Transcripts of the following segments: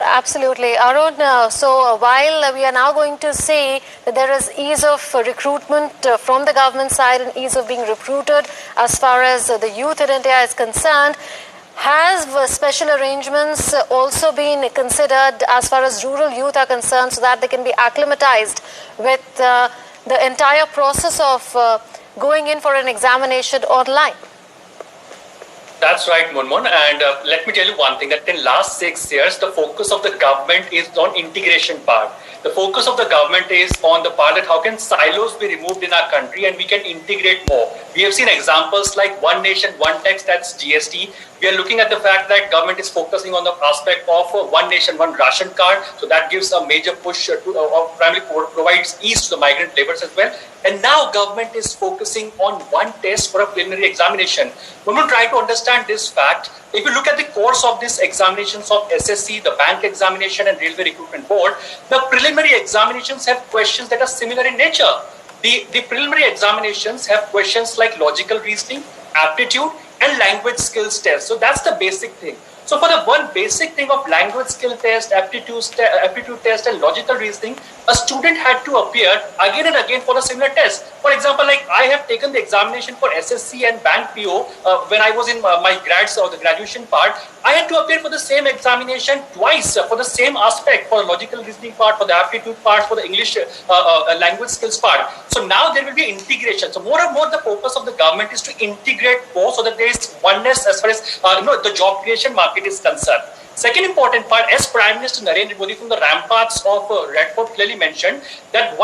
Absolutely. Arun, while we are now going to see that there is ease of recruitment from the government side and ease of being recruited as far as the youth in India is concerned, has special arrangements also been considered as far as rural youth are concerned so that they can be acclimatized with the entire process of going in for an examination online? That's right, Munmun. And let me tell you one thing, that in last 6 years, the focus of the government is on integration part. The focus of the government is on the part that how can silos be removed in our country and we can integrate more. We have seen examples like One Nation, One Tax, that's GST. We are looking at the fact that government is focusing on the aspect of One Nation, One Ration card. So that gives a major push to primarily provides ease to the migrant laborers as well. And now government is focusing on one test for a preliminary examination. We will try to understand this fact. If you look at the course of these examinations of SSC, the bank examination and Railway Recruitment Board, the preliminary examinations have questions that are similar in nature. The preliminary examinations have questions like logical reasoning, aptitude, and language skills test. So that's the basic thing. So for the one basic thing of language skill test, aptitude test, and logical reasoning, a student had to appear again and again for a similar test. For example, like I have taken the examination for SSC and Bank PO when I was in my grads or the graduation part. I had to appear for the same examination twice for the same aspect, for the logical reasoning part, for the aptitude part, for the English language skills part. So now there will be integration. So more and more the focus of the government is to integrate both so that there is oneness as far as the job creation market is concerned. Second important part, as Prime Minister Narendra Modi from the ramparts of Red Fort clearly mentioned, that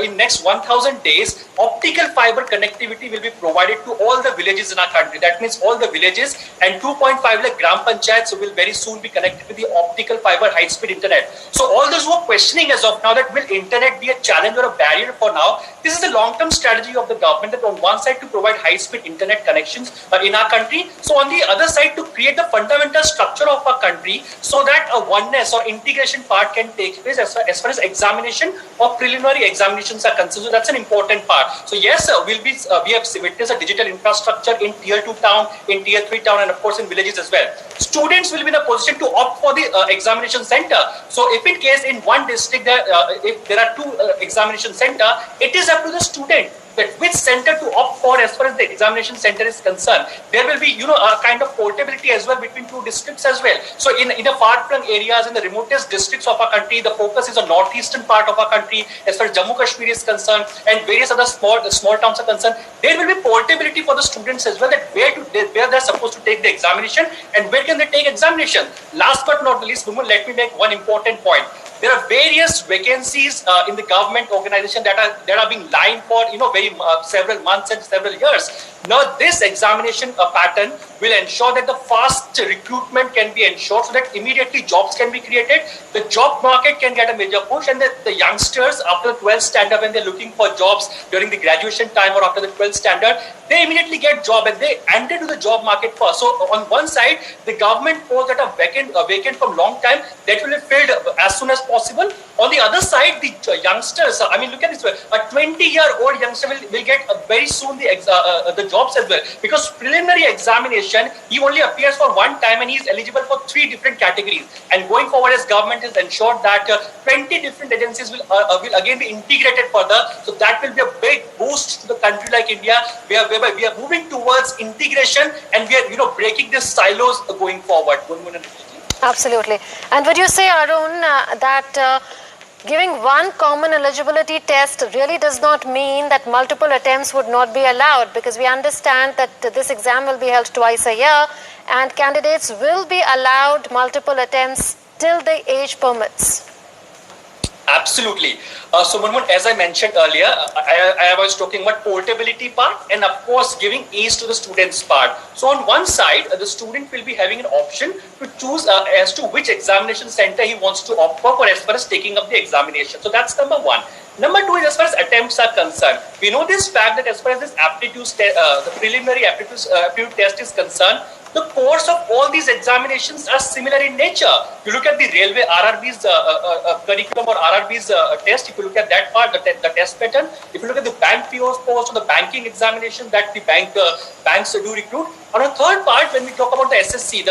in next 1,000 days, optical fiber connectivity will be provided to all the villages in our country. That means all the villages and 2.5 lakh gram panchayats will very soon be connected to the optical fiber high-speed internet. So all those who are questioning as of now that will internet be a challenge or a barrier for now, this is the long-term strategy of the government, that on one side to provide high-speed internet connections in our country, so on the other side to create the fundamental structure of our country so that a oneness or integration part can take place as far as examination or preliminary examinations are concerned. So that's an important part. So yes, we have witnessed a digital infrastructure in tier 2 town, in tier 3 town, and of course in villages as well. Students will be in a position to opt for the examination center. So if in case in one district if there are two examination center, it is up to the student that which center to opt for as far as the examination center is concerned. There will be, a kind of portability as well between two districts as well. So in the far-flung areas, in the remotest districts of our country, the focus is on northeastern part of our country as far as Jammu Kashmir is concerned and various other small towns are concerned. There will be portability for the students as well, that where they're supposed to take the examination and where can they take examination. Last but not the least, let me make one important point. There are various vacancies in the government organization that are being lined for several months and several years. Now this examination pattern will ensure that the fast recruitment can be ensured so that immediately jobs can be created, the job market can get a major push, and the youngsters after the 12th standard, when they're looking for jobs during the graduation time or after the 12th standard, they immediately get job and they enter to the job market first. So on one side, the government posts that are vacant from long time, that will be filled as soon as possible. On the other side, the youngsters, look at this way, a 20-year-old youngster will get very soon the jobs as well, because preliminary examination, he only appears for one time and he is eligible for 3 different categories. And going forward, as government has ensured that 20 different agencies will again be integrated further. So that will be a big boost to the country like India, whereby we are moving towards integration and we are breaking these silos going forward. Absolutely. And would you say, Arun, that giving one common eligibility test really does not mean that multiple attempts would not be allowed? Because we understand that this exam will be held twice a year and candidates will be allowed multiple attempts till the age permits. Absolutely. So Munmun, as I mentioned earlier, I was talking about portability part and of course giving ease to the students part. So on one side, the student will be having an option to choose as to which examination center he wants to opt for as far as taking up the examination. So that's number one. Number two is as far as attempts are concerned. We know this fact that as far as this aptitude, the preliminary aptitude test is concerned, the course of all these examinations are similar in nature. You look at the railway RRB's curriculum or RRB's test, if you look at that part, the test pattern, if you look at the bank PO's post or the banking examination that the banks do recruit, On a third part, when we talk about the SSC,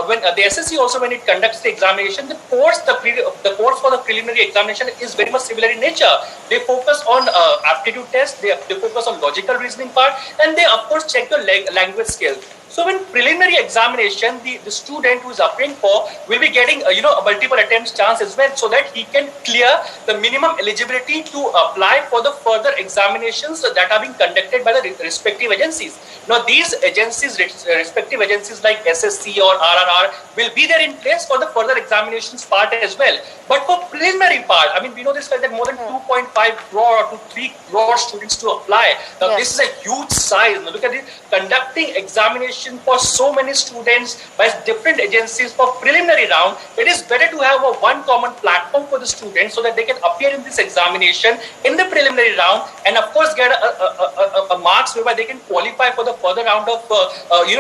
when the SSC also, when it conducts the examination, the course for the preliminary examination is very much similar in nature. They focus on aptitude test, they focus on logical reasoning part, and they of course check your language skills. So when preliminary examination, the student who is applying for will be getting a multiple attempts chance as well, so that he can clear the minimum eligibility to apply for the further examinations that are being conducted by the respective agencies. Now these agencies, respective agencies like SSC or RRR, will be there in place for the further examinations part as well. But for preliminary part, I mean, we know this fact that more than 2.5 crore to 3 crore students to apply. Now this is a huge size. Now look at it, conducting examination for so many students by different agencies for preliminary round. It is better to have one common platform for the students so that they can appear in this examination in the preliminary round, and of course get a marks whereby they can qualify for the further round of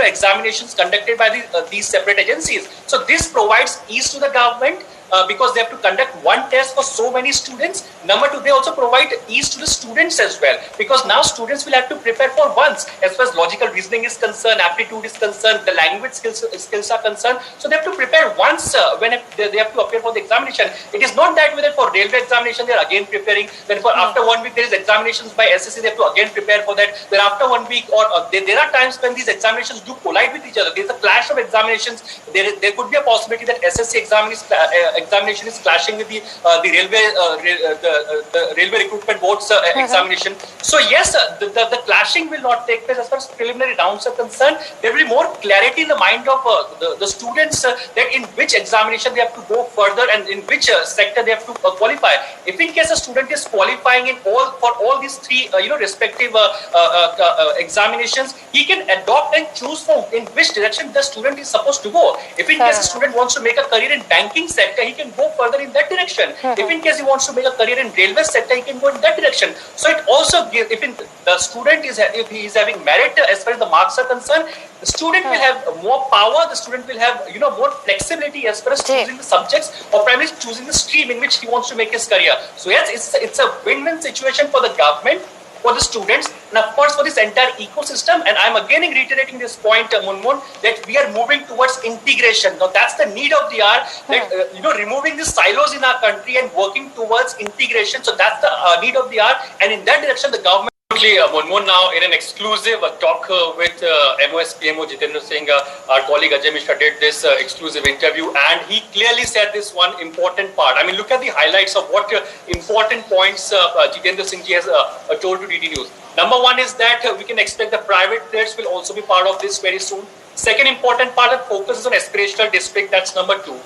examinations conducted by these separate agencies. So this provides ease to the government. Because they have to conduct one test for so many students. Number two, they also provide ease to the students as well, because now students will have to prepare for once as far as logical reasoning is concerned, aptitude is concerned, the language skills are concerned. So they have to prepare once when they have to appear for the examination. It is not that way that for railway examination they are again preparing. Then for after 1 week there is examinations by SSC, they have to again prepare for that. Then after 1 week, or there are times when these examinations do collide with each other. There is a clash of examinations. There could be a possibility that SSC examination is clashing with the railway recruitment board's examination. So yes, the clashing will not take place as far as preliminary rounds are concerned. There will be more clarity in the mind of the students that in which examination they have to go further and in which sector they have to qualify. If in case a student is qualifying in all these three respective examinations, he can adopt and choose in which direction the student is supposed to go. If in case a student wants to make a career in banking sector, he can go further in that direction. If in case he wants to make a career in railway sector, he can go in that direction. So it also gives, the student if he is having merit as far as the marks are concerned, the student will have more power, the student will have more flexibility as far as choosing the subjects or primarily choosing the stream in which he wants to make his career. So yes, it's a win-win situation for the government, for the students, and of course for this entire ecosystem. And I'm again reiterating this point, Munmun, that we are moving towards integration. Now that's the need of the hour, that removing the silos in our country and working towards integration. So that's the need of the hour, and in that direction the government. Munmun, now in an exclusive talk with MOS PMO Jitendra Singh, our colleague Ajay Mishra did this exclusive interview, and he clearly said this one important part. I mean, look at the highlights of what important points Jitendra Singh ji has told to DD News. Number one is that we can expect the private players will also be part of this very soon. Second important part that focuses on aspirational district, that's number two.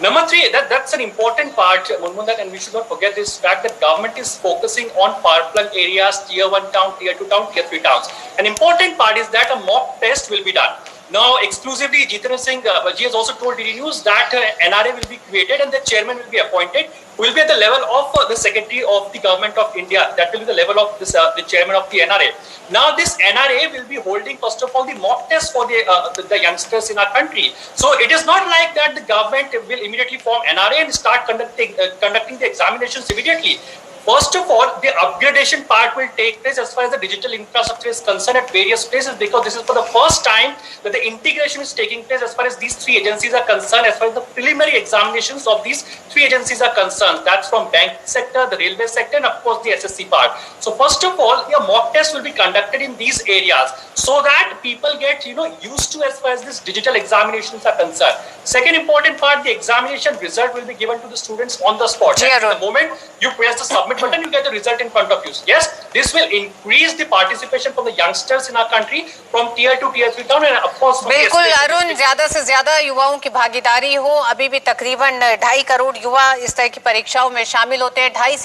Number three, that's an important part, Munmun, and we should not forget this fact that government is focusing on far-flung areas, tier 1 town, tier 2 town, tier 3 towns. An important part is that a mock test will be done. Now, exclusively, Jitendra Singh ji has also told DD News that NRA will be created and the chairman will be appointed, who will be at the level of the Secretary of the Government of India. That will be the level of this, the chairman of the NRA. Now, this NRA will be holding, first of all, the mock test for the youngsters in our country. So, it is not like that the government will immediately form NRA and start conducting the examinations immediately. First of all, the upgradation part will take place as far as the digital infrastructure is concerned at various places, because this is for the first time that the integration is taking place as far as these three agencies are concerned, as far as the preliminary examinations of these three agencies are concerned. That's from bank sector, the railway sector, and of course the SSC part. So first of all, your mock test will be conducted in these areas so that people get used to as far as these digital examinations are concerned. Second important part, the examination result will be given to the students on the spot. The moment you press the submit button, you get the result in front of you. Yes, this will increase the participation from the youngsters in our country from tier 2 tier 3 town, and of course बिल्कुल अरुण, ज्यादा से ज्यादा युवाओं की भागीदारी हो. अभी भी तकरीबन 2.5 करोड़ युवा इस तरह की परीक्षाओं में शामिल होते हैं. 2.5 से